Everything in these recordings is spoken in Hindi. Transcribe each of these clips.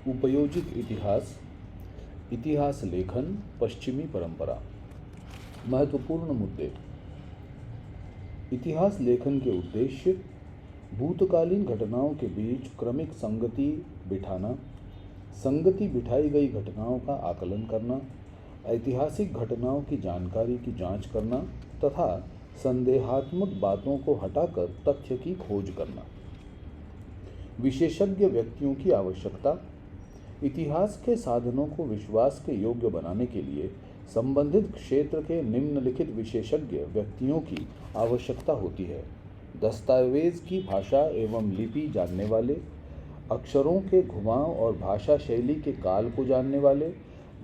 उपयोजित इतिहास, इतिहास लेखन, पश्चिमी परंपरा। महत्वपूर्ण मुद्दे। इतिहास लेखन के उद्देश्य: भूतकालीन घटनाओं के बीच क्रमिक संगति बिठाना, संगति बिठाई गई घटनाओं का आकलन करना, ऐतिहासिक घटनाओं की जानकारी की जांच करना तथा संदेहात्मक बातों को हटाकर तथ्य की खोज करना। विशेषज्ञ व्यक्तियों की आवश्यकता। इतिहास के साधनों को विश्वास के योग्य बनाने के लिए संबंधित क्षेत्र के निम्नलिखित विशेषज्ञ व्यक्तियों की आवश्यकता होती है: दस्तावेज की भाषा एवं लिपि जानने वाले, अक्षरों के घुमाव और भाषा शैली के काल को जानने वाले,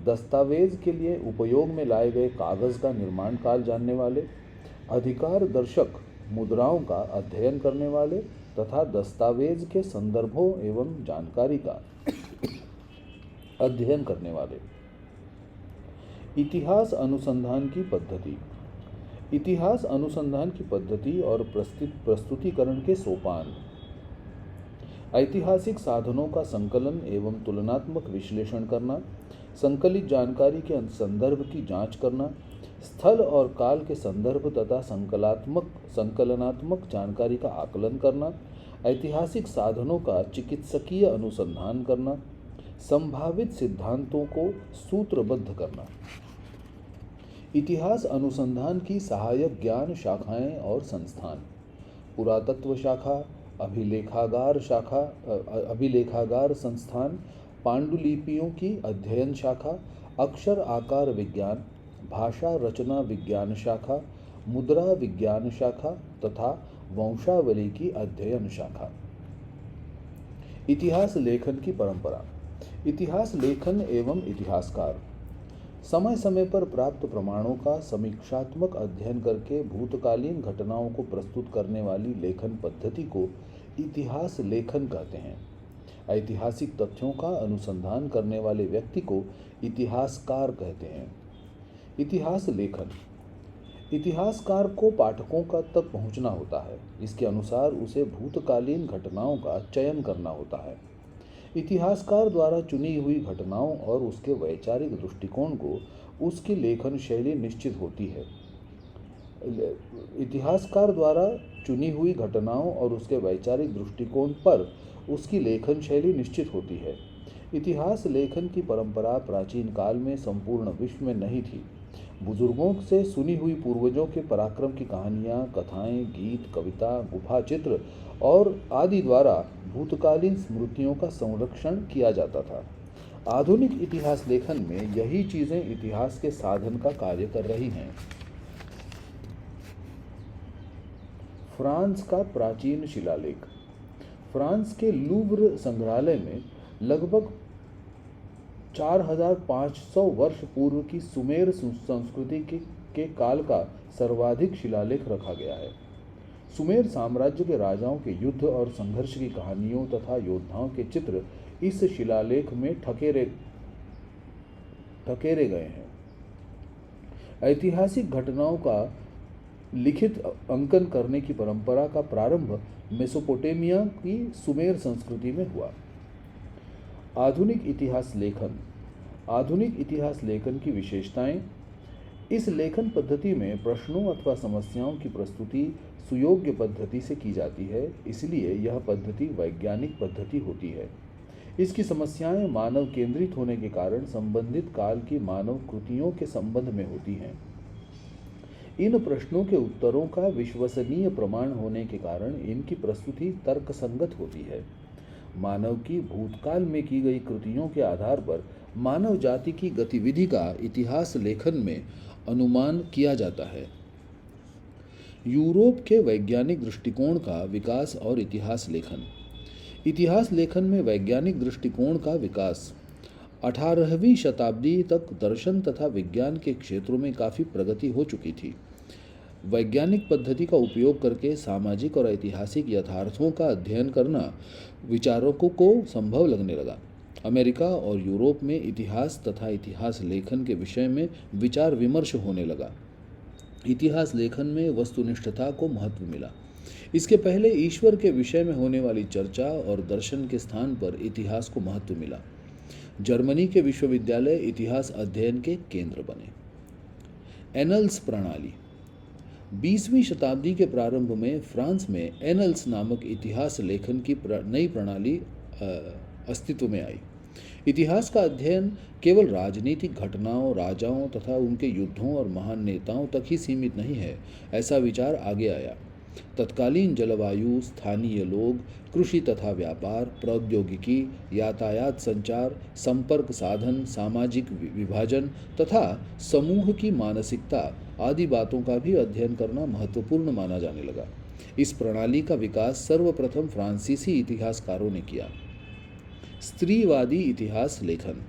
दस्तावेज के लिए उपयोग में लाए गए कागज का निर्माण काल जानने वाले, अधिकार दर्शक मुद्राओं का अध्ययन करने वाले तथा दस्तावेज के संदर्भों एवं जानकारी का अध्ययन करने वाले। इतिहास अनुसंधान की पद्धति। इतिहास अनुसंधान की पद्धति और प्रस्तुतिकरण के सोपान: ऐतिहासिक साधनों का संकलन एवं तुलनात्मक विश्लेषण करना, संकलित जानकारी के संदर्भ की जांच करना, स्थल और काल के संदर्भ तथा संकलनात्मक जानकारी का आकलन करना, ऐतिहासिक साधनों का चिकित्सकीय अनुसंधान करना, संभावित सिद्धांतों को सूत्रबद्ध करना। इतिहास अनुसंधान की सहायक ज्ञान शाखाएं और संस्थान: पुरातत्व शाखा, अभिलेखागार संस्थान, पांडुलिपियों की अध्ययन शाखा, अक्षर आकार विज्ञान, भाषा रचना विज्ञान शाखा, मुद्रा विज्ञान शाखा तथा वंशावली की अध्ययन शाखा। इतिहास लेखन की परंपरा। इतिहास लेखन एवं इतिहासकार: समय समय पर प्राप्त प्रमाणों का समीक्षात्मक अध्ययन करके भूतकालीन घटनाओं को प्रस्तुत करने वाली लेखन पद्धति को इतिहास लेखन कहते हैं। ऐतिहासिक तथ्यों का अनुसंधान करने वाले व्यक्ति को इतिहासकार कहते हैं। इतिहास लेखन: इतिहासकार को पाठकों का तक पहुंचना होता है। इसके अनुसार उसे भूतकालीन घटनाओं का चयन करना होता है। इतिहासकार द्वारा चुनी हुई घटनाओं और उसके वैचारिक दृष्टिकोण को उसकी लेखन शैली निश्चित होती है। इतिहासकार द्वारा चुनी हुई घटनाओं और उसके वैचारिक दृष्टिकोण पर उसकी लेखन शैली निश्चित होती है। इतिहास लेखन की परंपरा प्राचीन काल में संपूर्ण विश्व में नहीं थी। बुजुर्गों से सुनी हुई पूर्वजों के पराक्रम की कहानियाँ, कथाएं, गीत, कविता, गुफा चित्र और आदि द्वारा भूतकालीन स्मृतियों का संरक्षण किया जाता था। आधुनिक इतिहास लेखन में यही चीजें इतिहास के साधन का कार्य कर रही हैं। फ्रांस का प्राचीन शिलालेख। फ्रांस के लूव्र संग्रहालय में लगभग 4500 वर्ष पूर्व की सुमेर संस्कृति के काल का सर्वाधिक शिलालेख रखा गया है। सुमेर साम्राज्य के राजाओं के युद्ध और संघर्ष की कहानियों तथा योद्धाओं के चित्र इस शिलालेख में ठकेरे गए हैं। ऐतिहासिक घटनाओं का लिखित अंकन करने की परंपरा का प्रारंभ मेसोपोटामिया की सुमेर संस्कृति में हुआ। आधुनिक इतिहास लेखन। आधुनिक इतिहास लेखन की विशेषताएं: इस लेखन पद्धति में प्रश्नों अथवा समस्याओं की प्रस्तुति सुयोग्य पद्धति से की जाती है, इसलिए यह पद्धति वैज्ञानिक पद्धति होती है। इसकी समस्याएं मानव केंद्रित होने के कारण संबंधित काल की मानव कृतियों के संबंध में होती हैं। इन प्रश्नों के उत्तरों का विश्वसनीय प्रमाण होने के कारण इनकी प्रस्तुति तर्कसंगत होती है। मानव की भूतकाल में की गई कृतियों के आधार पर मानव जाति की गतिविधि का इतिहास लेखन में अनुमान किया जाता है। यूरोप के वैज्ञानिक दृष्टिकोण का विकास और इतिहास लेखन। इतिहास लेखन में वैज्ञानिक दृष्टिकोण का विकास 18वीं शताब्दी तक दर्शन तथा विज्ञान के क्षेत्रों में काफ़ी प्रगति हो चुकी थी। वैज्ञानिक पद्धति का उपयोग करके सामाजिक और ऐतिहासिक यथार्थों का अध्ययन करना विचारकों को संभव लगने लगा। अमेरिका और यूरोप में इतिहास तथा इतिहास लेखन के विषय में विचार विमर्श होने लगा। इतिहास लेखन में वस्तुनिष्ठता को महत्व मिला। इसके पहले ईश्वर के विषय में होने वाली चर्चा और दर्शन के स्थान पर इतिहास को महत्व मिला। जर्मनी के विश्वविद्यालय इतिहास अध्ययन के केंद्र बने। एनल्स प्रणाली। 20वीं शताब्दी के प्रारंभ में फ्रांस में एनल्स नामक इतिहास लेखन की नई प्रणाली अस्तित्व में आई। इतिहास का अध्ययन केवल राजनीतिक घटनाओं, राजाओं तथा उनके युद्धों और महान नेताओं तक ही सीमित नहीं है, ऐसा विचार आगे आया। तत्कालीन जलवायु, स्थानीय लोग, कृषि तथा व्यापार, प्रौद्योगिकी, यातायात, संचार, संपर्क साधन, सामाजिक विभाजन तथा समूह की मानसिकता आदि बातों का भी अध्ययन करना महत्वपूर्ण माना जाने लगा। इस प्रणाली का विकास सर्वप्रथम फ्रांसीसी इतिहासकारों ने किया। स्त्रीवादी इतिहास लेखन।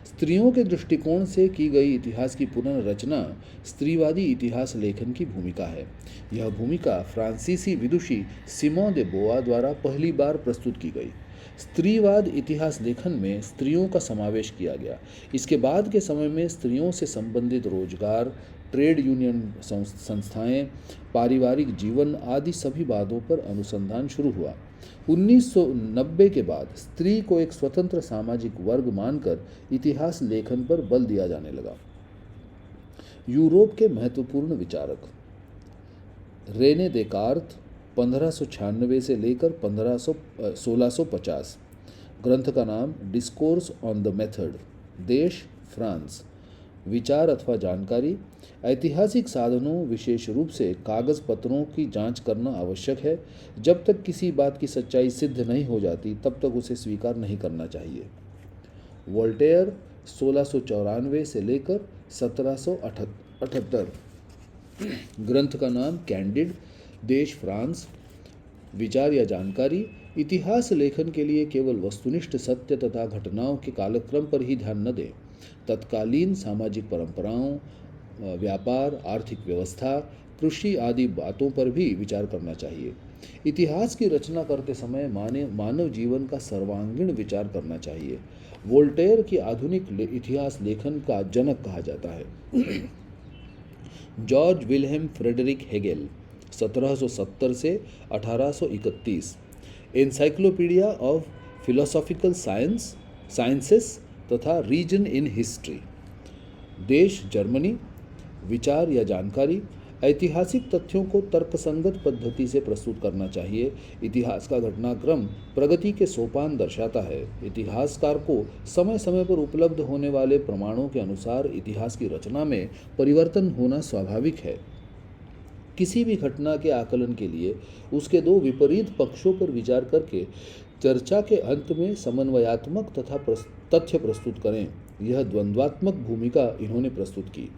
स्त्रियों के दृष्टिकोण से की गई इतिहास की पुनर्रचना स्त्रीवादी इतिहास लेखन की भूमिका है। यह भूमिका फ्रांसीसी विदुषी सिमोन दे बोआ द्वारा पहली बार प्रस्तुत की गई। स्त्रीवाद इतिहास लेखन में स्त्रियों का समावेश किया गया। इसके बाद के समय में स्त्रियों से संबंधित रोजगार, ट्रेड यूनियन संस्थाएं, पारिवारिक जीवन आदि सभी बातों पर अनुसंधान शुरू हुआ। 1990 के बाद स्त्री को एक स्वतंत्र सामाजिक वर्ग मानकर इतिहास लेखन पर बल दिया जाने लगा। यूरोप के महत्वपूर्ण विचारक। रेने देकार्त 1596 से लेकर 1650। ग्रंथ का नाम डिस्कोर्स ऑन द मेथड। देश फ्रांस। विचार अथवा जानकारी। ऐतिहासिक साधनों, विशेष रूप से कागज पत्रों की जांच करना आवश्यक है। जब तक किसी बात की सच्चाई सिद्ध नहीं हो जाती तब तक उसे स्वीकार नहीं करना चाहिए। वोल्टेयर 1694 से लेकर 1778। ग्रंथ का नाम कैंडिड। देश फ्रांस। विचार या जानकारी। इतिहास लेखन के लिए केवल वस्तुनिष्ठ सत्य तथा घटनाओं के कालक्रम पर ही ध्यान न दें। तत्कालीन सामाजिक परंपराओं, व्यापार, आर्थिक व्यवस्था, कृषि आदि बातों पर भी विचार करना चाहिए। इतिहास की रचना करते समय मानव जीवन का सर्वांगीण विचार करना चाहिए। वोल्टेयर की आधुनिक इतिहास लेखन का जनक कहा जाता है। जॉर्ज विल्हेम फ्रेडरिक हेगेल 1770 से 1831। एनसाइक्लोपीडिया ऑफ फिलोसॉफिकल साइंसेस तथा रीजन इन हिस्ट्री। देश जर्मनी। विचार या जानकारी। ऐतिहासिक तथ्यों को तर्कसंगत पद्धति से प्रस्तुत करना चाहिए। इतिहास का घटनाक्रम प्रगति के सोपान दर्शाता है। इतिहासकार को समय समय पर उपलब्ध होने वाले प्रमाणों के अनुसार इतिहास की रचना में परिवर्तन होना स्वाभाविक है। किसी भी घटना के आकलन के लिए उसके दो विपरीत पक्षों पर विचार करके चर्चा के अंत में समन्वयात्मक तथा तथ्य प्रस्तुत करें। यह द्वंद्वात्मक भूमिका इन्होंने प्रस्तुत की।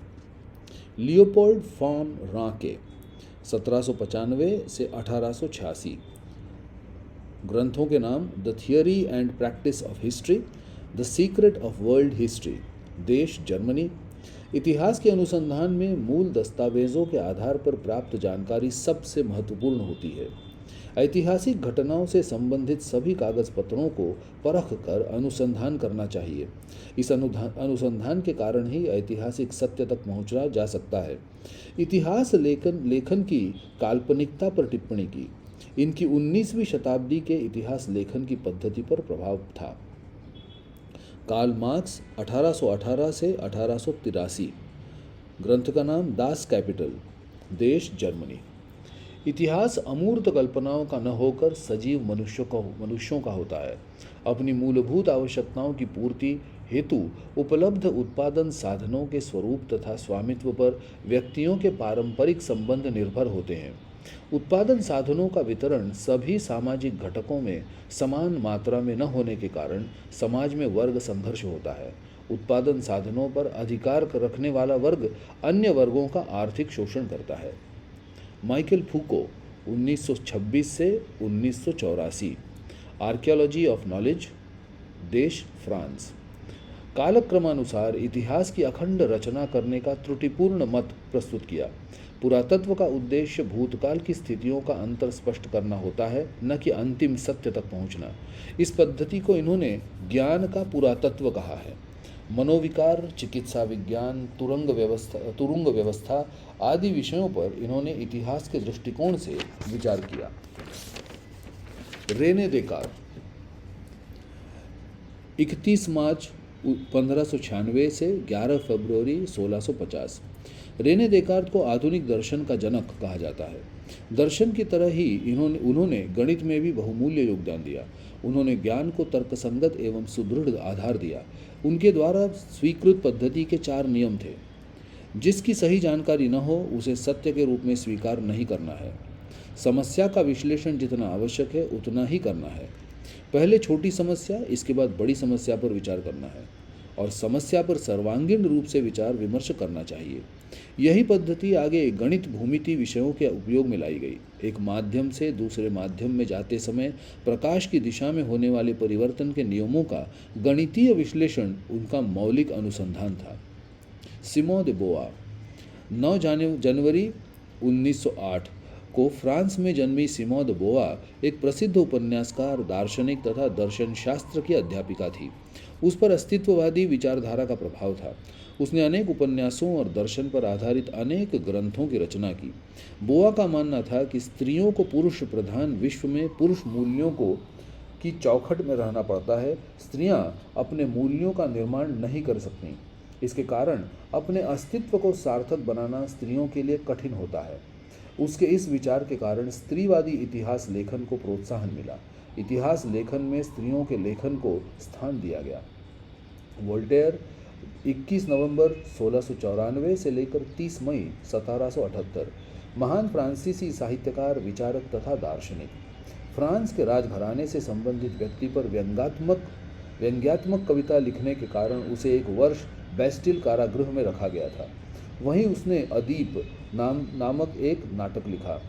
लियोपोल्ड फॉन रांके 1795 से 1886। ग्रंथों के नाम the theory and practice of history, the secret of world history. देश जर्मनी। इतिहास के अनुसंधान में मूल दस्तावेजों के आधार पर प्राप्त जानकारी सबसे महत्वपूर्ण होती है। ऐतिहासिक घटनाओं से संबंधित सभी कागज पत्रों को परख कर अनुसंधान करना चाहिए। इस अनुसंधान के कारण ही ऐतिहासिक सत्य तक पहुंचा जा सकता है। इतिहास लेखन की काल्पनिकता पर टिप्पणी की। इनकी 19वीं शताब्दी के इतिहास लेखन की पद्धति पर प्रभाव था। कार्ल मार्क्स 1818 से 1883। ग्रंथ का नाम दास कैपिटल। देश जर्मनी। इतिहास अमूर्त कल्पनाओं का न होकर सजीव मनुष्यों का होता है। अपनी मूलभूत आवश्यकताओं की पूर्ति हेतु उपलब्ध उत्पादन साधनों के स्वरूप तथा स्वामित्व पर व्यक्तियों के पारंपरिक संबंध निर्भर होते हैं। उत्पादन साधनों का वितरण सभी सामाजिक घटकों में समान मात्रा में न होने के कारण समाज में वर्ग संघर्ष होता है। उत्पादन साधनों पर अधिकार रखने वाला वर्ग अन्य वर्गों का आर्थिक शोषण करता है। माइकल फूको 1926 से 1984। Archaeology of knowledge. देश फ्रांस। कालक्रमानुसार इतिहास की अखंड रचना करने का त्रुटिपूर्ण मत प्रस्तुत किया। पुरातत्व का उद्देश्य भूतकाल की स्थितियों का अंतर स्पष्ट करना होता है, न कि अंतिम सत्य तक पहुंचना। इस पद्धति को इन्होंने ज्ञान का पुरातत्व कहा है। मनोविकार, चिकित्सा विज्ञान, तुरुंग व्यवस्था आदि विषयों पर इन्होंने इतिहास के दृष्टिकोण से विचार किया। रेने देकार्त 31 मार्च 1596 से 11 फरवरी 1650। रेने देकार्त को आधुनिक दर्शन का जनक कहा जाता है। दर्शन की तरह ही उन्होंने गणित में भी बहुमूल्य योगदान दिया। उन्होंने ज्ञान को तर्कसंगत एवं सुदृढ़ आधार दिया। उनके द्वारा स्वीकृत पद्धति के 4 नियम थे। जिसकी सही जानकारी न हो उसे सत्य के रूप में स्वीकार नहीं करना है। समस्या का विश्लेषण जितना आवश्यक है उतना ही करना है। पहले छोटी समस्या, इसके बाद बड़ी समस्या पर विचार करना है और समस्या पर सर्वांगीण रूप से विचार विमर्श करना चाहिए। यही पद्धति आगे गणित भूमिति विषयों के उपयोग में लाई गई। एक माध्यम से दूसरे माध्यम में जाते समय प्रकाश की दिशा में होने वाले परिवर्तन के नियमों का गणितीय विश्लेषण उनका मौलिक अनुसंधान था। सिमोन दे बोआ 9 जनवरी 1908 को फ्रांस में जन्मी सिमोन दे बोआ एक प्रसिद्ध उपन्यासकार, दार्शनिक तथा दर्शनशास्त्र की अध्यापिका थी। उस पर अस्तित्ववादी विचारधारा का प्रभाव था। उसने अनेक उपन्यासों और दर्शन पर आधारित अनेक ग्रंथों की रचना की। बोआ का मानना था कि स्त्रियों को पुरुष प्रधान विश्व में पुरुष मूल्यों की चौखट में रहना पड़ता है। स्त्रियां अपने मूल्यों का निर्माण नहीं कर सकती। इसके कारण अपने अस्तित्व को सार्थक बनाना स्त्रियों के लिए कठिन होता है। उसके इस विचार के कारण स्त्रीवादी इतिहास लेखन को प्रोत्साहन मिला। इतिहास लेखन में स्त्रियों के लेखन को स्थान दिया गया। वोल्टेयर 21 नवंबर 1694 से लेकर 30 मई 1778, महान फ्रांसीसी साहित्यकार, विचारक तथा दार्शनिक। फ्रांस के राजघराने से संबंधित व्यक्ति पर व्यंग्यात्मक कविता लिखने के कारण उसे एक वर्ष बेस्टिल कारागृह में रखा गया था। वहीं उसने अदीप नामक एक नाटक लिखा।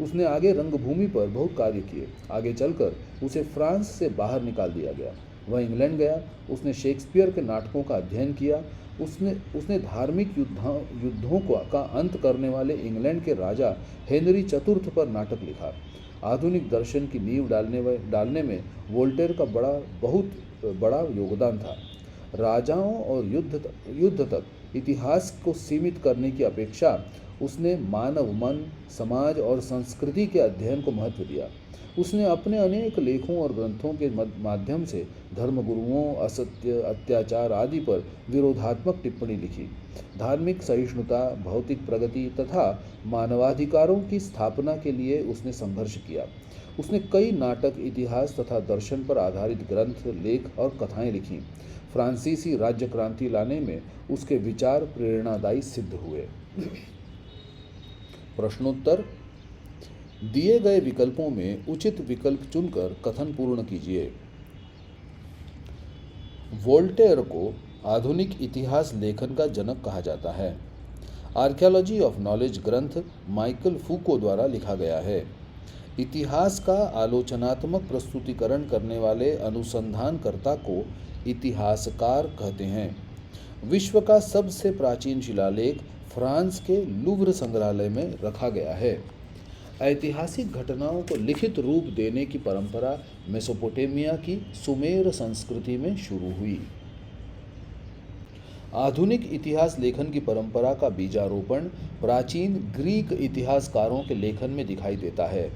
उसने आगे रंगभूमि पर बहुत कार्य किए। आगे चलकर उसे फ्रांस से बाहर निकाल दिया गया। वह इंग्लैंड गया। उसने शेक्सपियर के नाटकों का अध्ययन किया। उसने धार्मिक युद्धों का अंत करने वाले इंग्लैंड के राजा हेनरी चतुर्थ पर नाटक लिखा। आधुनिक दर्शन की नींव डालने में वोल्टेयर का बहुत बड़ा योगदान था। राजाओं और युद्ध तक इतिहास को सीमित करने की अपेक्षा उसने मानव मन, समाज और संस्कृति के अध्ययन को महत्व दिया। उसने अपने अनेक लेखों और ग्रंथों के माध्यम से धर्मगुरुओं, असत्य, अत्याचार आदि पर विरोधात्मक टिप्पणी लिखी। धार्मिक सहिष्णुता, भौतिक प्रगति तथा मानवाधिकारों की स्थापना के लिए उसने संघर्ष किया। उसने कई नाटक, इतिहास तथा दर्शन पर आधारित ग्रंथ, लेख और कथाएं लिखीं। फ्रांसीसी राज्य क्रांति लाने में उसके विचार प्रेरणादायी सिद्ध हुए। प्रश्नोत्तर। दिए गए विकल्पों में उचित विकल्प चुनकर कथन पूर्ण कीजिए। वोल्टेयर को आधुनिक इतिहास लेखन का जनक कहा जाता है। आर्कियोलॉजी ऑफ नॉलेज ग्रंथ माइकल फूको द्वारा लिखा गया है। इतिहास का आलोचनात्मक प्रस्तुतिकरण करने वाले अनुसंधानकर्ता को इतिहासकार कहते हैं। विश्व का सबसे प्राचीन शिलालेख फ्रांस के लूव्र संग्रहालय में रखा गया है। ऐतिहासिक घटनाओं को लिखित रूप देने की परंपरा मेसोपोटामिया की सुमेर संस्कृति में शुरू हुई। आधुनिक इतिहास लेखन की परंपरा का बीजारोपण प्राचीन ग्रीक इतिहासकारों के लेखन में दिखाई देता है।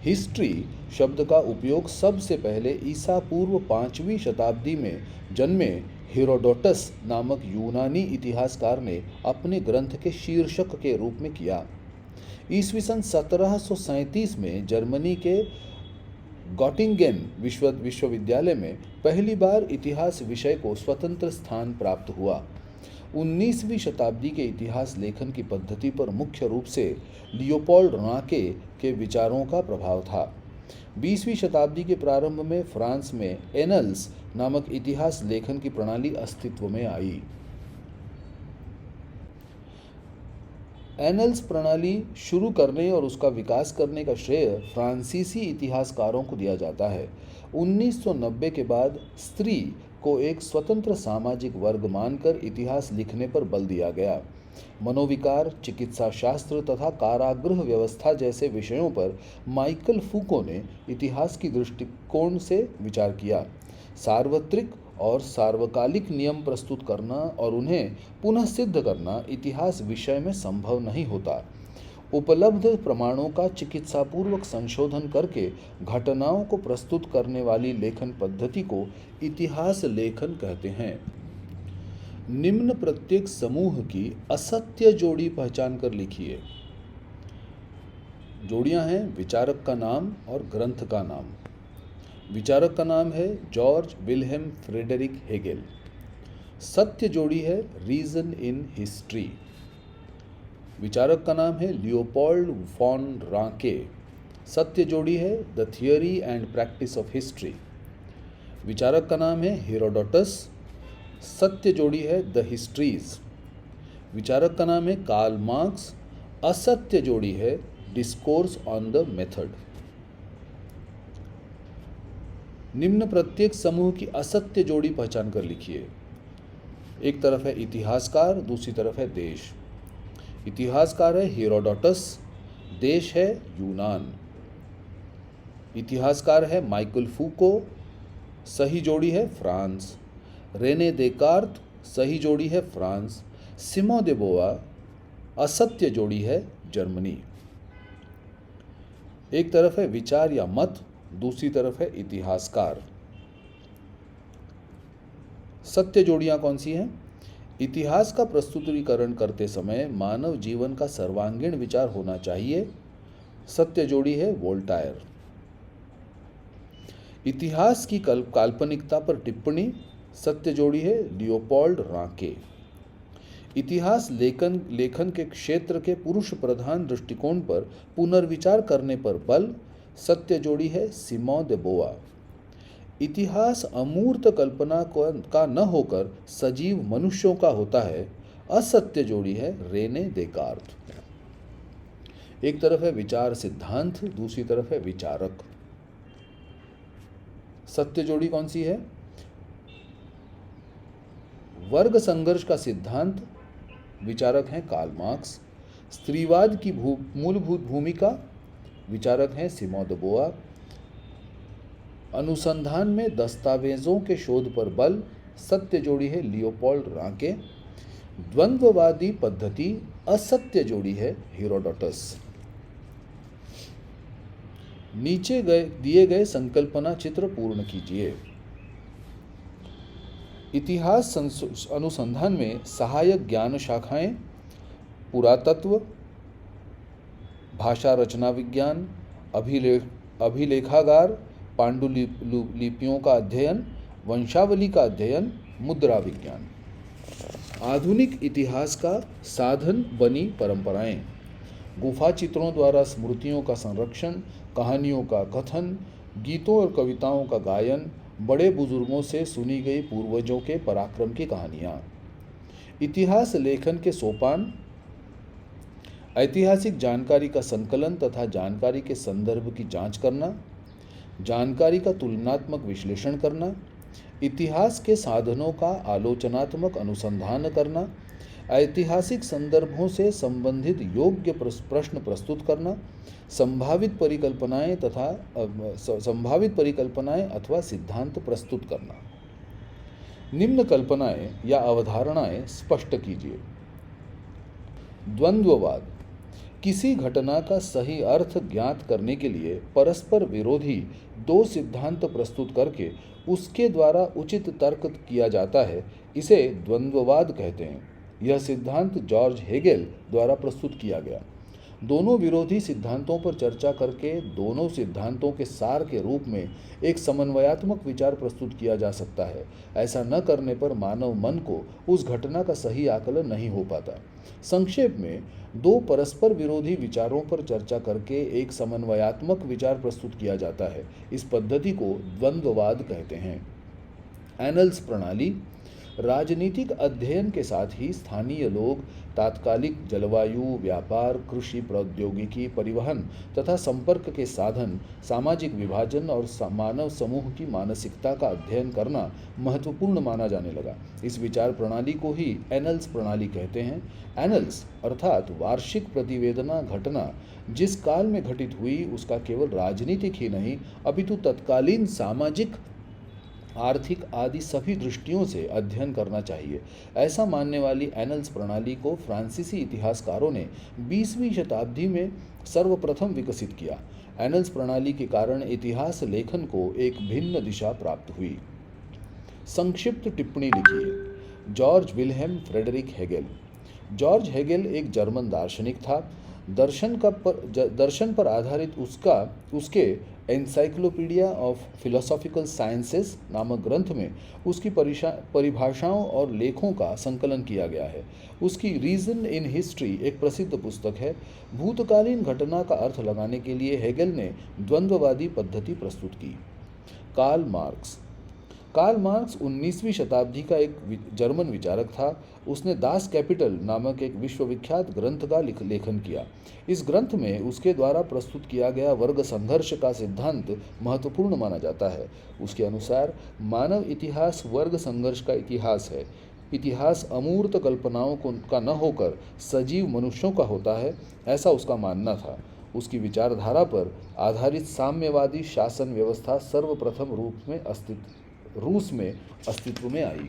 हिस्ट्री शब्द का उपयोग सबसे पहले ईसा पूर्व 5वीं शताब्दी में जन्मे हेरोडोटस नामक यूनानी इतिहासकार ने अपने ग्रंथ के शीर्षक के रूप में किया। ईस्वी सन 1737 में जर्मनी के गॉटिंगेन विश्वविद्यालय में पहली बार इतिहास विषय को स्वतंत्र स्थान प्राप्त हुआ। 19वीं शताब्दी के इतिहास लेखन की पद्धति पर मुख्य रूप से लियोपोल्ड राके के विचारों का प्रभाव था। 20वीं शताब्दी के प्रारंभ में फ्रांस में एनल्स नामक इतिहास लेखन की प्रणाली अस्तित्व में आई। एनल्स प्रणाली शुरू करने और उसका विकास करने का श्रेय फ्रांसीसी इतिहासकारों को दिया जाता है। 1990 के बाद स्त्री को एक स्वतंत्र सामाजिक वर्ग मानकर इतिहास लिखने पर बल दिया गया। मनोविकार, चिकित्सा शास्त्र तथा कारागृह व्यवस्था जैसे विषयों पर माइकल फूको ने इतिहास की दृष्टिकोण से विचार किया। सार्वत्रिक और सार्वकालिक नियम प्रस्तुत करना और उन्हें पुनः सिद्ध करना इतिहास विषय में संभव नहीं होता। उपलब्ध प्रमाणों का चिकित्सापूर्वक संशोधन करके घटनाओं को प्रस्तुत करने वाली लेखन पद्धति को इतिहास लेखन कहते हैं। निम्न प्रत्येक समूह की असत्य जोड़ी पहचान कर लिखिए। जोड़ियां हैं विचारक का नाम और ग्रंथ का नाम। विचारक का नाम है जॉर्ज विल्हेम फ्रेडरिक हेगेल। सत्य जोड़ी है रीजन इन हिस्ट्री। विचारक का नाम है लियोपोल्ड फॉन रांके। सत्य जोड़ी है the theory and practice of history. विचारक का नाम है हेरोडोटस। सत्य जोड़ी है द हिस्ट्रीज। विचारक का नाम है कार्ल मार्क्स। असत्य जोड़ी है डिस्कोर्स ऑन द मेथड। निम्न प्रत्येक समूह की असत्य जोड़ी पहचान कर लिखिए। एक तरफ है इतिहासकार, दूसरी तरफ है देश। इतिहासकार है हेरोडोटस, देश है यूनान। इतिहासकार है माइकल फूको, सही जोड़ी है फ्रांस। रेने देकार्त, सही जोड़ी है फ्रांस। सिमो दे बोआ, असत्य जोड़ी है जर्मनी। एक तरफ है विचार या मत, दूसरी तरफ है इतिहासकार। सत्य जोड़ियां कौन सी हैं? इतिहास का प्रस्तुतिकरण करते समय मानव जीवन का सर्वांगीण विचार होना चाहिए। सत्य जोड़ी है वोल्टायर। इतिहास की काल्पनिकता पर टिप्पणी। सत्य जोड़ी है लियोपोल्ड रांके। इतिहास लेखन के क्षेत्र के पुरुष प्रधान दृष्टिकोण पर पुनर्विचार करने पर बल। सत्य जोड़ी है सिमो दे बोआ। इतिहास अमूर्त कल्पना का न होकर सजीव मनुष्यों का होता है। असत्य जोड़ी है रेने देकार्त। एक तरफ है विचार सिद्धांत, दूसरी तरफ है विचारक। सत्य जोड़ी कौन सी है? वर्ग संघर्ष का सिद्धांत, विचारक हैं कार्ल मार्क्स। स्त्रीवाद की मूलभूत भूमिका, विचारक हैं सिमो दे बोआ। अनुसंधान में दस्तावेजों के शोध पर बल। सत्य जोड़ी है लियोपोल्ड रांके। द्वंद्ववादी पद्धति, असत्य जोड़ी है हेरोडोटस। नीचे दिए गए संकल्पना चित्र पूर्ण कीजिए। इतिहास अनुसंधान में सहायक ज्ञान शाखाएं पुरातत्व, भाषा रचना विज्ञान, अभिलेखागार, पांडुलिपियों का अध्ययन, वंशावली का अध्ययन, मुद्रा विज्ञान। आधुनिक इतिहास का साधन बनी परंपराएं, गुफा चित्रों द्वारा स्मृतियों का संरक्षण, कहानियों का कथन, गीतों और कविताओं का गायन, बड़े बुजुर्गों से सुनी गई पूर्वजों के पराक्रम की कहानियां। इतिहास लेखन के सोपान, ऐतिहासिक जानकारी का संकलन तथा जानकारी के संदर्भ की जांच करना, जानकारी का तुलनात्मक विश्लेषण करना, इतिहास के साधनों का आलोचनात्मक अनुसंधान करना, ऐतिहासिक संदर्भों से संबंधित योग्य प्रश्न प्रस्तुत करना, संभावित परिकल्पनाएं अथवा सिद्धांत प्रस्तुत करना। निम्न कल्पनाएं या अवधारणाएं स्पष्ट कीजिए। द्वंद्ववाद, किसी घटना का सही अर्थ ज्ञात करने के लिए परस्पर विरोधी दो सिद्धांत प्रस्तुत करके उसके द्वारा उचित तर्क किया जाता है, इसे द्वंद्ववाद कहते हैं। यह सिद्धांत जॉर्ज हेगेल द्वारा प्रस्तुत किया गया। दोनों विरोधी सिद्धांतों पर चर्चा करके दोनों सिद्धांतों के सार के रूप में एक समन्वयात्मक विचार प्रस्तुत किया जा सकता है। ऐसा न करने पर मानव मन को उस घटना का सही आकलन नहीं हो पाता। संक्षेप में, दो परस्पर विरोधी विचारों पर चर्चा करके एक समन्वयात्मक विचार प्रस्तुत किया जाता है। इस पद्धति को द्वंद्ववाद कहते हैं। एनल्स प्रणाली, राजनीतिक अध्ययन के साथ ही स्थानीय लोग, तात्कालिक जलवायु, व्यापार, कृषि, प्रौद्योगिकी, परिवहन तथा संपर्क के साधन, सामाजिक विभाजन और मानव समूह की मानसिकता का अध्ययन करना महत्वपूर्ण माना जाने लगा। इस विचार प्रणाली को ही एनल्स प्रणाली कहते हैं। एनल्स अर्थात वार्षिक प्रतिवेदना घटना जिस काल में घटित हुई उसका केवल राजनीतिक ही नहीं अपितु तत्कालीन सामाजिक, आर्थिक आदि सभी दृष्टियों से अध्ययन करना चाहिए। ऐसा मानने वाली एनल्स प्रणाली को फ्रांसीसी इतिहासकारों ने 20वीं शताब्दी में सर्वप्रथम विकसित किया। एनल्स प्रणाली के कारण इतिहास लेखन को एक भिन्न दिशा प्राप्त हुई। संक्षिप्त टिप्पणी लिखिए। George Wilhelm Friedrich Hegel. George Hegel एक जर्मन दार्शनिक था। दर्शन पर आधारित उसके एनसाइक्लोपीडिया ऑफ फिलोसॉफिकल साइंसेस नामक ग्रंथ में उसकी परिभाषाओं और लेखों का संकलन किया गया है। उसकी रीजन इन हिस्ट्री एक प्रसिद्ध पुस्तक है। भूतकालीन घटना का अर्थ लगाने के लिए हेगेल ने द्वंद्ववादी पद्धति प्रस्तुत की। कार्ल मार्क्स 19वीं शताब्दी का एक जर्मन विचारक था। उसने दास कैपिटल नामक एक विश्वविख्यात ग्रंथ का लेखन किया। इस ग्रंथ में उसके द्वारा प्रस्तुत किया गया वर्ग संघर्ष का सिद्धांत महत्वपूर्ण माना जाता है। उसके अनुसार मानव इतिहास वर्ग संघर्ष का इतिहास है। इतिहास अमूर्त कल्पनाओं का न होकर सजीव मनुष्यों का होता है, ऐसा उसका मानना था। उसकी विचारधारा पर आधारित साम्यवादी शासन व्यवस्था सर्वप्रथम रूस में अस्तित्व में आई।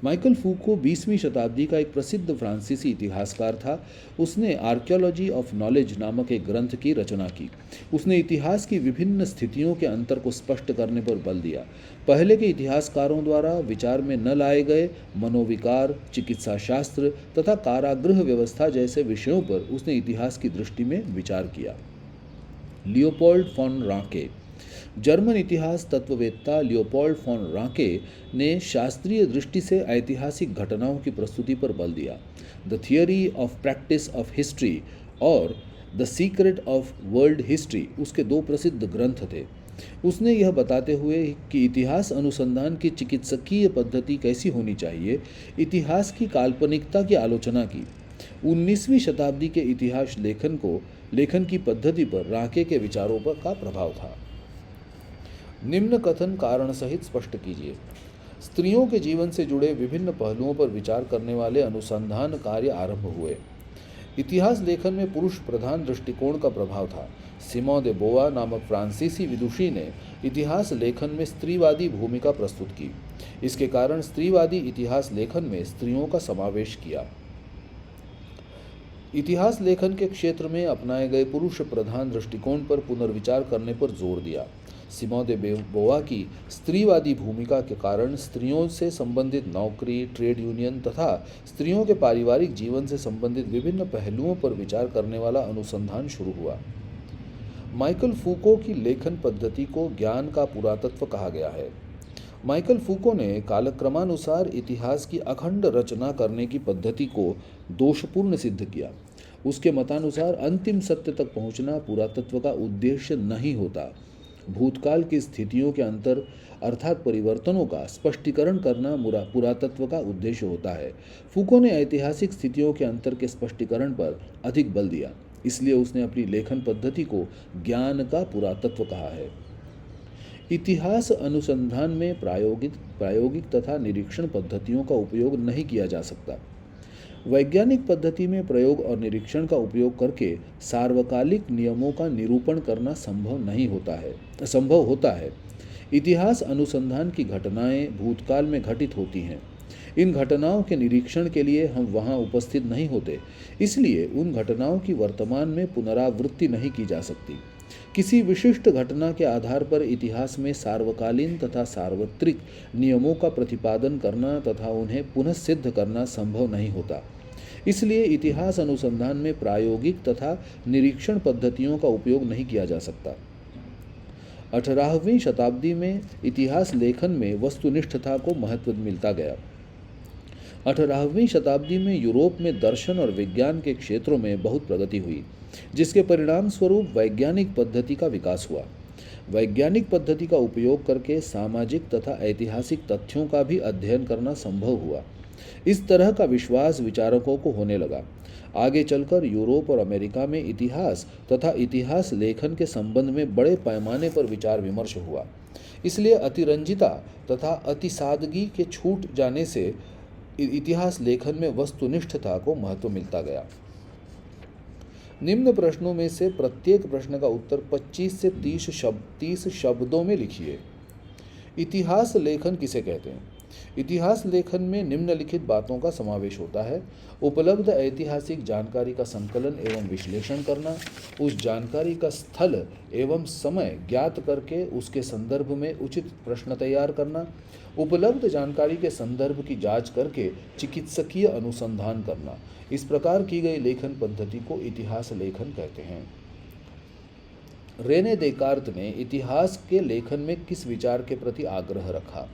माइकल फूको 20वीं शताब्दी का एक प्रसिद्ध फ्रांसीसी इतिहासकार था। उसने आर्कियोलॉजी ऑफ नॉलेज नामक एक ग्रंथ की रचना की। उसने इतिहास की विभिन्न स्थितियों के अंतर को स्पष्ट करने पर बल दिया। पहले के इतिहासकारों द्वारा विचार में न लाए गए मनोविकार, चिकित्सा शास्त्र तथा कारागृह व्यवस्था जैसे विषयों पर उसने इतिहास की दृष्टि में विचार किया। Leopold fawn रांके। जर्मन इतिहास तत्ववेत्ता लियोपोल्ड फॉन रांके ने शास्त्रीय दृष्टि से ऐतिहासिक घटनाओं की प्रस्तुति पर बल दिया। The theory of practice of history और the secret of world history उसके दो प्रसिद्ध ग्रंथ थे। उसने यह बताते हुए कि इतिहास अनुसंधान की चिकित्सकीय पद्धति कैसी होनी चाहिए, इतिहास की काल्पनिकता की आलोचना की। 19वीं शताब्दी के इतिहास लेखन की पद्धति पर रांके के विचारों पर का प्रभाव था। निम्न कथन कारण सहित स्पष्ट कीजिए। स्त्रियों के जीवन से जुड़े विभिन्न पहलुओं पर विचार करने वाले अनुसंधान कार्य आरंभ हुए। इतिहास लेखन में पुरुष प्रधान दृष्टिकोण का प्रभाव था। सिमोन दे बोआ नामक फ्रांसीसी विदुषी ने इतिहास लेखन में स्त्रीवादी भूमिका प्रस्तुत की। इसके कारण स्त्रीवादी इतिहास लेखन में स्त्रियों का समावेश किया। इतिहास लेखन के क्षेत्र में अपनाए गए पुरुष प्रधान दृष्टिकोण पर पुनर्विचार करने पर जोर दिया। सिमोन दे बोआ की स्त्रीवादी भूमिका के कारण स्त्रियों से संबंधित नौकरी, ट्रेड यूनियन तथा स्त्रियों के पारिवारिक जीवन से संबंधित विभिन्न पहलुओं पर विचार करने वाला अनुसंधान शुरू हुआ। माइकल फूको की लेखन पद्धति को ज्ञान का पुरातत्व कहा गया है। माइकल फूको ने कालक्रमानुसार इतिहास की अखंड रचना करने की पद्धति को दोषपूर्ण सिद्ध किया। उसके मतानुसार अंतिम सत्य तक पहुंचना पुरातत्व का उद्देश्य नहीं होता। भूतकाल की स्थितियों के अंतर अर्थात परिवर्तनों का स्पष्टीकरण करना पुरातत्व का उद्देश्य होता है। फूको ने ऐतिहासिक स्थितियों के अंतर के स्पष्टीकरण पर अधिक बल दिया, इसलिए उसने अपनी लेखन पद्धति को ज्ञान का पुरातत्व कहा है। इतिहास अनुसंधान में प्रायोगिक तथा निरीक्षण पद्धतियों का उपयोग नहीं किया जा सकता। वैज्ञानिक पद्धति में प्रयोग और निरीक्षण का उपयोग करके सार्वकालिक नियमों का निरूपण करना संभव होता है। इतिहास अनुसंधान की घटनाएं भूतकाल में घटित होती हैं। इन घटनाओं के निरीक्षण के लिए हम वहां उपस्थित नहीं होते, इसलिए उन घटनाओं की वर्तमान में पुनरावृत्ति नहीं की जा सकती। किसी विशिष्ट घटना के आधार पर इतिहास में सार्वकालीन तथा सार्वत्रिक नियमों का प्रतिपादन करना तथा उन्हें पुनः सिद्ध करना संभव नहीं होता। इसलिए इतिहास अनुसंधान में प्रायोगिक तथा निरीक्षण पद्धतियों का उपयोग नहीं किया जा सकता। 18वीं शताब्दी में इतिहास लेखन में वस्तुनिष्ठता को महत्व मिलता गया। 18वीं शताब्दी में यूरोप में दर्शन और विज्ञान के क्षेत्रों में बहुत प्रगति हुई, जिसके परिणाम स्वरूप वैज्ञानिक पद्धति का विकास हुआ। वैज्ञानिक पद्धति का उपयोग करके सामाजिक तथा ऐतिहासिक तथ्यों का भी अध्ययन करना संभव हुआ। इस तरह का विश्वास विचारकों को होने लगा। आगे चलकर यूरोप और अमेरिका में इतिहास तथा इतिहास लेखन के संबंध में बड़े पैमाने पर विचार विमर्श हुआ। इसलिए अतिरंजिता तथा अतिसादगी के छूट जाने से इतिहास लेखन में वस्तुनिष्ठता को महत्व मिलता गया। निम्न प्रश्नों में से प्रत्येक प्रश्न का उत्तर 25 से 30 शब्दों में लिखिए। इतिहास लेखन किसे कहते हैं? इतिहास लेखन में निम्नलिखित बातों का समावेश होता है: उपलब्ध ऐतिहासिक जानकारी का संकलन एवं विश्लेषण करना, उस जानकारी का स्थल एवं समय ज्ञात करके उसके संदर्भ में उचित प्रश्न तैयार करना, उपलब्ध जानकारी के संदर्भ की जांच करके चिकित्सकीय अनुसंधान करना। इस प्रकार की गई लेखन पद्धति को इतिहास लेखन कहते हैं। रेने देकार्त ने इतिहास के लेखन में किस विचार के प्रति आग्रह रखा?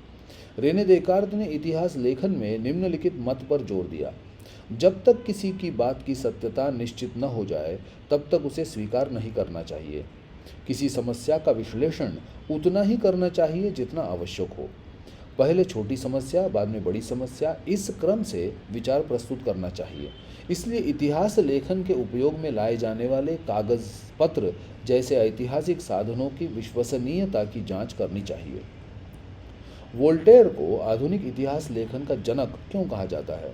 रेने देकार्त ने इतिहास लेखन में निम्नलिखित मत पर जोर दिया: जब तक किसी की बात की सत्यता निश्चित न हो जाए तब तक उसे स्वीकार नहीं करना चाहिए। किसी समस्या का विश्लेषण उतना ही करना चाहिए जितना आवश्यक हो। पहले छोटी समस्या, बाद में बड़ी समस्या, इस क्रम से विचार प्रस्तुत करना चाहिए। इसलिए इतिहास लेखन के उपयोग में लाए जाने वाले कागज पत्र जैसे ऐतिहासिक साधनों की विश्वसनीयता की जांच करनी चाहिए। वोल्टेयर को आधुनिक इतिहास लेखन का जनक क्यों कहा जाता है?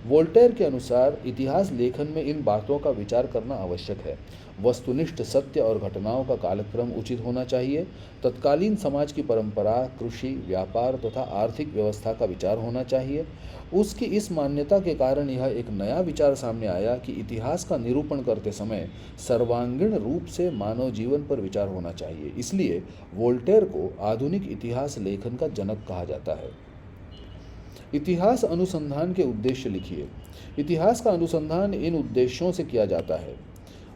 वोल्टेयर के अनुसार इतिहास लेखन में इन बातों का विचार करना आवश्यक है: वस्तुनिष्ठ सत्य और घटनाओं का कालक्रम उचित होना चाहिए, तत्कालीन समाज की परंपरा, कृषि, व्यापार तथा आर्थिक व्यवस्था का विचार होना चाहिए। उसकी इस मान्यता के कारण यह एक नया विचार सामने आया कि इतिहास का निरूपण करते समय सर्वांगीण रूप से मानव जीवन पर विचार होना चाहिए। इसलिए वोल्टेयर को आधुनिक इतिहास लेखन का जनक कहा जाता है। इतिहास अनुसंधान के उद्देश्य लिखिए। इतिहास का अनुसंधान इन उद्देश्यों से किया जाता है: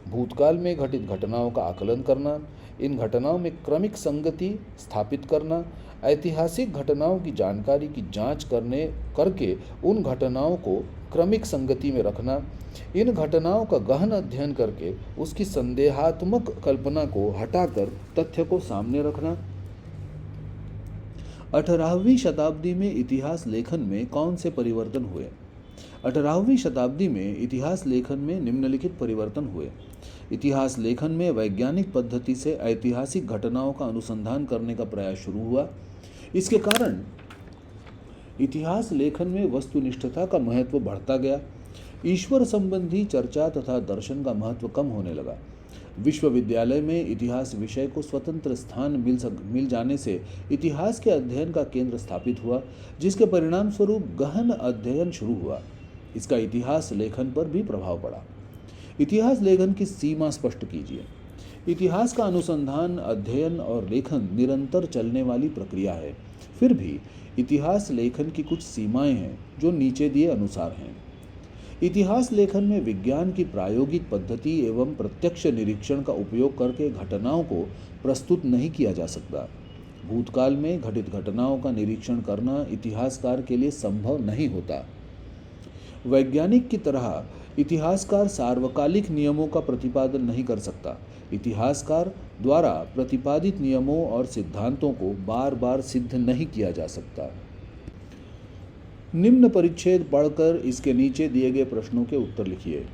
भूतकाल में घटित घटनाओं का आकलन करना, इन घटनाओं में क्रमिक संगति स्थापित करना, ऐतिहासिक घटनाओं की जानकारी की जांच करके उन घटनाओं को क्रमिक संगति में रखना, इन घटनाओं का गहन अध्ययन करके उसकी संदेहात्मक कल्पना को हटाकर तथ्य को सामने रखना। 18वीं शताब्दी में इतिहास लेखन में कौन से परिवर्तन हुए? 18वीं शताब्दी में इतिहास लेखन में निम्नलिखित परिवर्तन हुए। इतिहास लेखन में वैज्ञानिक पद्धति से ऐतिहासिक घटनाओं का अनुसंधान करने का प्रयास शुरू हुआ। इसके कारण इतिहास लेखन में वस्तुनिष्ठता का महत्व बढ़ता गया। ईश्वर संबंधी चर्चा तथा दर्शन का महत्व कम होने लगा। विश्वविद्यालय में इतिहास विषय को स्वतंत्र स्थान मिल जाने से इतिहास के अध्ययन का केंद्र स्थापित हुआ, जिसके परिणाम स्वरूप गहन अध्ययन शुरू हुआ। इसका इतिहास लेखन पर भी प्रभाव पड़ा। इतिहास लेखन की सीमा स्पष्ट कीजिए। इतिहास का अनुसंधान, अध्ययन और लेखन निरंतर चलने वाली प्रक्रिया है। फिर भी इतिहास लेखन की कुछ सीमाएं हैं जो नीचे दिए अनुसार हैं। इतिहास लेखन में विज्ञान की प्रायोगिक पद्धति एवं प्रत्यक्ष निरीक्षण का उपयोग करके घटनाओं को प्रस्तुत नहीं किया जा सकता। भूतकाल में घटित घटनाओं का निरीक्षण करना इतिहासकार के लिए संभव नहीं होता। वैज्ञानिक की तरह इतिहासकार सार्वकालिक नियमों का प्रतिपादन नहीं कर सकता। इतिहासकार द्वारा प्रतिपादित नियमों और सिद्धांतों को बार बार सिद्ध नहीं किया जा सकता। निम्न परिच्छेद पढ़कर इसके नीचे दिए गए प्रश्नों के उत्तर लिखिए।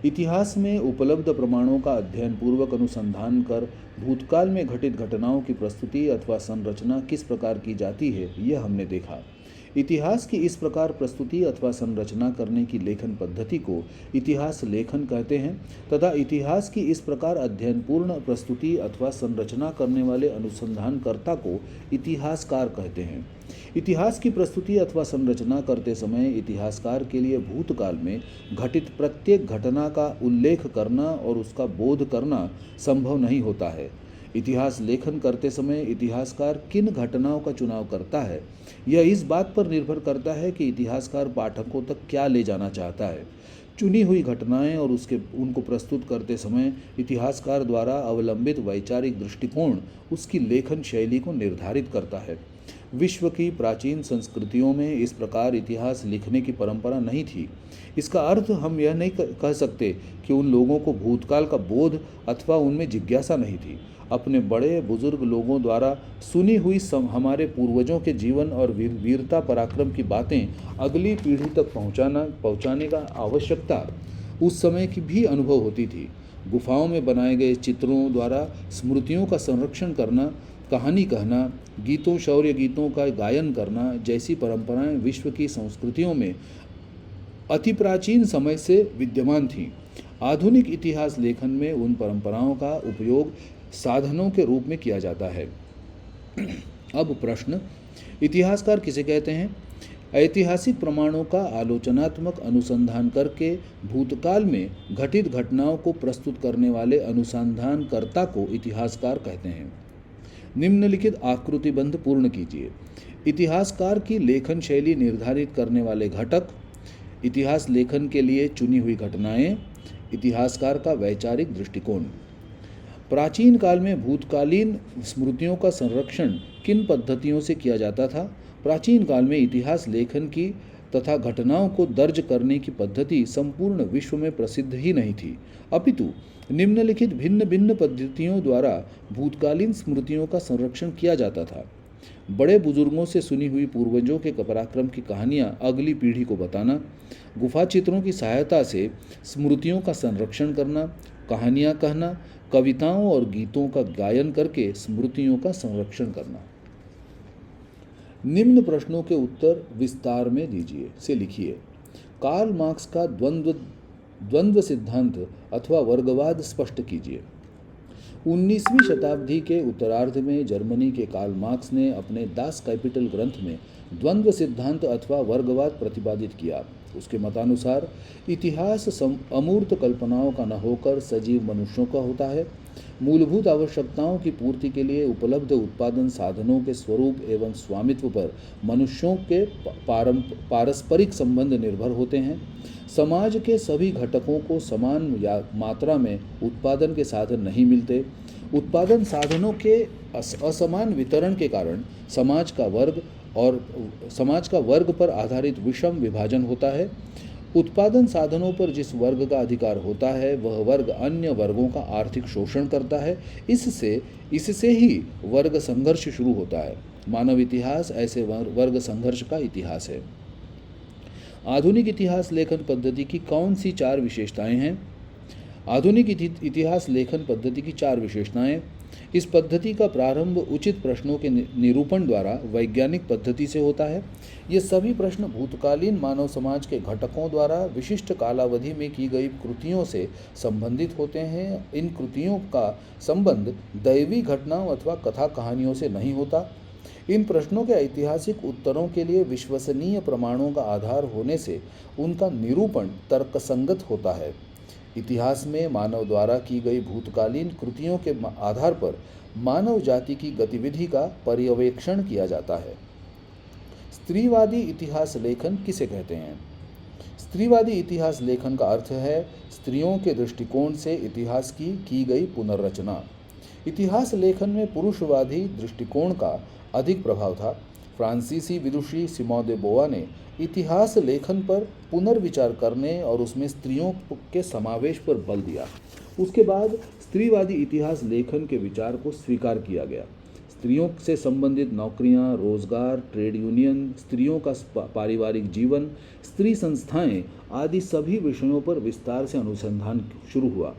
इतिहास में उपलब्ध प्रमाणों का अध्ययन पूर्वक अनुसंधान कर भूतकाल में घटित घटनाओं की प्रस्तुति अथवा संरचना किस प्रकार की जाती है, यह हमने देखा। इतिहास की इस प्रकार प्रस्तुति अथवा संरचना करने की लेखन पद्धति को इतिहास लेखन कहते हैं तथा इतिहास की इस प्रकार अध्ययनपूर्ण प्रस्तुति अथवा संरचना करने वाले अनुसंधानकर्ता को इतिहासकार कहते हैं। इतिहास की प्रस्तुति अथवा संरचना करते समय इतिहासकार के लिए भूतकाल में घटित प्रत्येक घटना का उल्लेख करना और उसका बोध करना संभव नहीं होता है। इतिहास लेखन करते समय इतिहासकार किन घटनाओं का चुनाव करता है, यह इस बात पर निर्भर करता है कि इतिहासकार पाठकों तक क्या ले जाना चाहता है। चुनी हुई घटनाएं और उनको प्रस्तुत करते समय इतिहासकार द्वारा अवलंबित वैचारिक दृष्टिकोण उसकी लेखन शैली को निर्धारित करता है। विश्व की प्राचीन संस्कृतियों में इस प्रकार इतिहास लिखने की परंपरा नहीं थी। इसका अर्थ हम यह नहीं कह सकते कि उन लोगों को भूतकाल का बोध अथवा उनमें जिज्ञासा नहीं थी। अपने बड़े बुजुर्ग लोगों द्वारा सुनी हुई हमारे पूर्वजों के जीवन और वीरता पराक्रम की बातें अगली पीढ़ी तक पहुंचाने का आवश्यकता उस समय की भी अनुभव होती थी। गुफाओं में बनाए गए चित्रों द्वारा स्मृतियों का संरक्षण करना, कहानी कहना, गीतों शौर्य गीतों का गायन करना जैसी परंपराएं विश्व की संस्कृतियों में अति प्राचीन समय से विद्यमान थीं। आधुनिक इतिहास लेखन में उन परंपराओं का उपयोग साधनों के रूप में किया जाता है। अब प्रश्न, इतिहासकार किसे कहते हैं? ऐतिहासिक प्रमाणों का आलोचनात्मक अनुसंधान करके भूतकाल में घटित घटनाओं को प्रस्तुत करने वाले अनुसंधानकर्ता को इतिहासकार कहते हैं। निम्नलिखित आकृतिबंध पूर्ण कीजिए। इतिहासकार की लेखन शैली निर्धारित करने वाले घटक, इतिहास लेखन के लिए चुनी हुई घटनाएं, इतिहासकार का वैचारिक दृष्टिकोण। प्राचीन काल में भूतकालीन स्मृतियों का संरक्षण किन पद्धतियों से किया जाता था? प्राचीन काल में इतिहास लेखन की तथा घटनाओं को दर्ज करने की पद्धति संपूर्ण विश्व में प्रसिद्ध ही नहीं थी, अपितु निम्नलिखित भिन्न भिन्न पद्धतियों द्वारा भूतकालीन स्मृतियों का संरक्षण किया जाता था। बड़े बुजुर्गों से सुनी हुई पूर्वजों के पराक्रम की कहानियाँ अगली पीढ़ी को बताना, गुफा चित्रों की सहायता से स्मृतियों का संरक्षण करना, कहानियाँ कहना, कविताओं और गीतों का गायन करके स्मृतियों का संरक्षण करना। निम्न प्रश्नों के उत्तर विस्तार में दीजिए से लिखिए। कार्ल मार्क्स का द्वंद्व सिद्धांत अथवा वर्गवाद स्पष्ट कीजिए। 19वीं शताब्दी के उत्तरार्ध में जर्मनी के कार्ल मार्क्स ने अपने दास कैपिटल ग्रंथ में द्वंद्व सिद्धांत अथवा वर्गवाद प्रतिपादित किया। उसके मतानुसार इतिहास अमूर्त कल्पनाओं का न होकर सजीव मनुष्यों का होता है। मूलभूत आवश्यकताओं की पूर्ति के लिए उपलब्ध उत्पादन साधनों के स्वरूप एवं स्वामित्व पर मनुष्यों के पारस्परिक संबंध निर्भर होते हैं। समाज के सभी घटकों को समान मात्रा में उत्पादन के साधन नहीं मिलते। उत्पादन साधनों के असमान वितरण के कारण समाज का वर्ग पर आधारित विषम विभाजन होता है। उत्पादन साधनों पर जिस वर्ग का अधिकार होता है वह वर्ग अन्य वर्गों का आर्थिक शोषण करता है। इससे ही वर्ग संघर्ष शुरू होता है। मानव इतिहास ऐसे वर्ग संघर्ष का इतिहास है। आधुनिक इतिहास लेखन पद्धति की कौन सी 4 विशेषताएं हैं? आधुनिक इतिहास लेखन पद्धति की 4 विशेषताएं। इस पद्धति का प्रारंभ उचित प्रश्नों के निरूपण द्वारा वैज्ञानिक पद्धति से होता है। ये सभी प्रश्न भूतकालीन मानव समाज के घटकों द्वारा विशिष्ट कालावधि में की गई कृतियों से संबंधित होते हैं। इन कृतियों का संबंध दैवी घटनाओं अथवा कथा कहानियों से नहीं होता। इन प्रश्नों के ऐतिहासिक उत्तरों के लिए विश्वसनीय प्रमाणों का आधार होने से उनका निरूपण तर्कसंगत होता है। इतिहास में मानव द्वारा की गई भूतकालीन कृतियों के आधार पर मानव जाति की गतिविधि का पर्यवेक्षण किया जाता है। स्त्रीवादी इतिहास लेखन किसे कहते हैं? स्त्रीवादी इतिहास लेखन का अर्थ है स्त्रियों के दृष्टिकोण से इतिहास की गई पुनर्रचना। इतिहास लेखन में पुरुषवादी दृष्टिकोण का अधिक प्रभाव था। फ्रांसीसी विदुषी सिमोन दे बोवा ने इतिहास लेखन पर पुनर्विचार करने और उसमें स्त्रियों के समावेश पर बल दिया। उसके बाद स्त्रीवादी इतिहास लेखन के विचार को स्वीकार किया गया। स्त्रियों से संबंधित नौकरियां, रोजगार, ट्रेड यूनियन, स्त्रियों का पारिवारिक जीवन, स्त्री संस्थाएं आदि सभी विषयों पर विस्तार से अनुसंधान शुरू हुआ।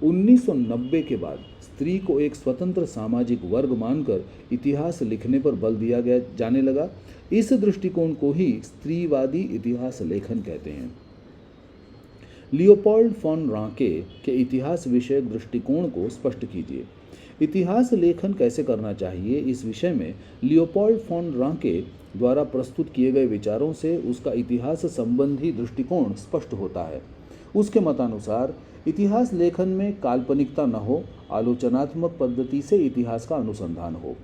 1990 के बाद स्त्री को एक स्वतंत्र सामाजिक वर्ग मानकर इतिहास लिखने पर बल दिया जाने लगा। इस दृष्टिकोण को ही स्त्रीवादी इतिहास लेखन कहते हैं। लियोपोल्ड फॉन रांके के इतिहास विषयक दृष्टिकोण को स्पष्ट कीजिए। इतिहास लेखन कैसे करना चाहिए, इस विषय में लियोपोल्ड फॉन रांके द्वारा प्रस्तुत किए गए विचारों से उसका इतिहास संबंधी दृष्टिकोण स्पष्ट होता है। उसके मतानुसार इतिहास लेखन में काल्पनिकता न हो, आलोचनात्मक पद्धति से इतिहास का अनुसंधान हो।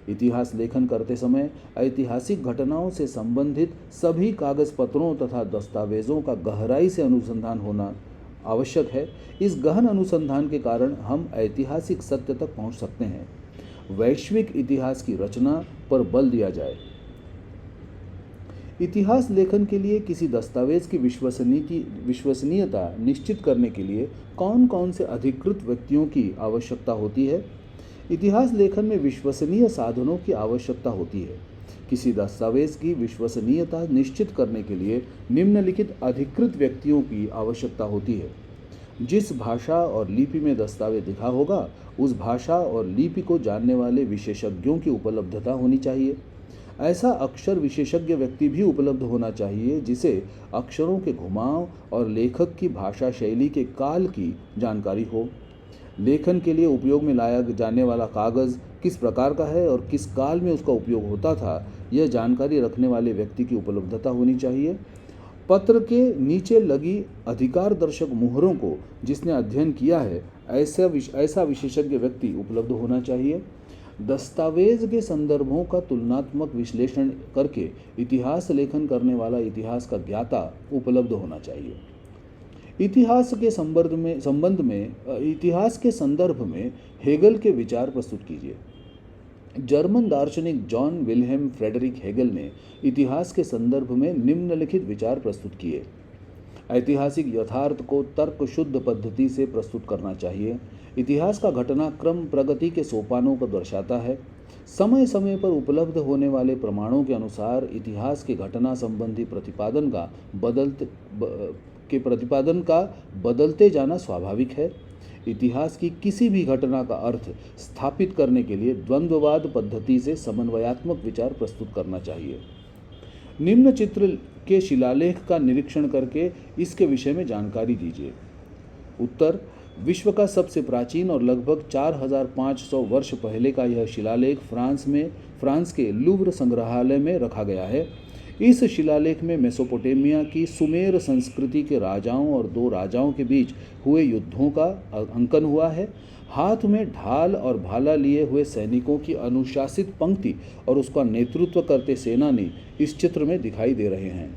इतिहास लेखन करते समय ऐतिहासिक घटनाओं से संबंधित सभी कागज पत्रों तथा दस्तावेजों का गहराई से अनुसंधान होना आवश्यक है। इस गहन अनुसंधान के कारण हम ऐतिहासिक सत्य तक पहुंच सकते हैं। वैश्विक इतिहास की रचना पर बल दिया जाए। इतिहास लेखन के लिए किसी दस्तावेज की विश्वसनीयता निश्चित करने के लिए कौन कौन से अधिकृत व्यक्तियों की आवश्यकता होती है? इतिहास लेखन में विश्वसनीय साधनों की आवश्यकता होती है। किसी दस्तावेज की विश्वसनीयता निश्चित करने के लिए निम्नलिखित अधिकृत व्यक्तियों की आवश्यकता होती है। जिस भाषा और लिपि में दस्तावेज लिखा होगा उस भाषा और लिपि को जानने वाले विशेषज्ञों की उपलब्धता होनी चाहिए। ऐसा अक्षर विशेषज्ञ व्यक्ति भी उपलब्ध होना चाहिए जिसे अक्षरों के घुमाव और लेखक की भाषा शैली के काल की जानकारी हो। लेखन के लिए उपयोग में लाया जाने वाला कागज किस प्रकार का है और किस काल में उसका उपयोग होता था, यह जानकारी रखने वाले व्यक्ति की उपलब्धता होनी चाहिए। पत्र के नीचे लगी अधिकार दर्शक मुहरों को जिसने अध्ययन किया है, ऐसा विशेषज्ञ व्यक्ति उपलब्ध होना चाहिए। दस्तावेज के संदर्भों का तुलनात्मक विश्लेषण करके इतिहास लेखन करने वाला इतिहास का ज्ञाता उपलब्ध होना चाहिए। इतिहास के संदर्भ में हेगल के विचार प्रस्तुत कीजिए। जर्मन दार्शनिक जॉन विल्हेम फ्रेडरिक हेगल ने इतिहास के संदर्भ में निम्नलिखित विचार प्रस्तुत किए। ऐतिहासिक यथार्थ को तर्क शुद्ध पद्धति से प्रस्तुत करना चाहिए। इतिहास का घटनाक्रम प्रगति के सोपानों को दर्शाता है। समय समय पर उपलब्ध होने वाले प्रमाणों के अनुसार इतिहास के घटना संबंधी प्रतिपादन का बदलते जाना स्वाभाविक है। इतिहास की किसी भी घटना का अर्थ स्थापित करने के लिए द्वंद्ववाद पद्धति से समन्वयात्मक विचार प्रस्तुत करना चाहिए। निम्न चित्र के शिलालेख का निरीक्षण करके इसके विषय में जानकारी दीजिए। उत्तर: विश्व का सबसे प्राचीन और लगभग 4500 वर्ष पहले का यह शिलालेख फ्रांस के लूव्र संग्रहालय में रखा गया है। इस शिलालेख में मेसोपोटामिया की सुमेर संस्कृति के राजाओं और 2 राजाओं के बीच हुए युद्धों का अंकन हुआ है। हाथ में ढाल और भाला लिए हुए सैनिकों की अनुशासित पंक्ति और उसका नेतृत्व करते सेनानी इस चित्र में दिखाई दे रहे हैं।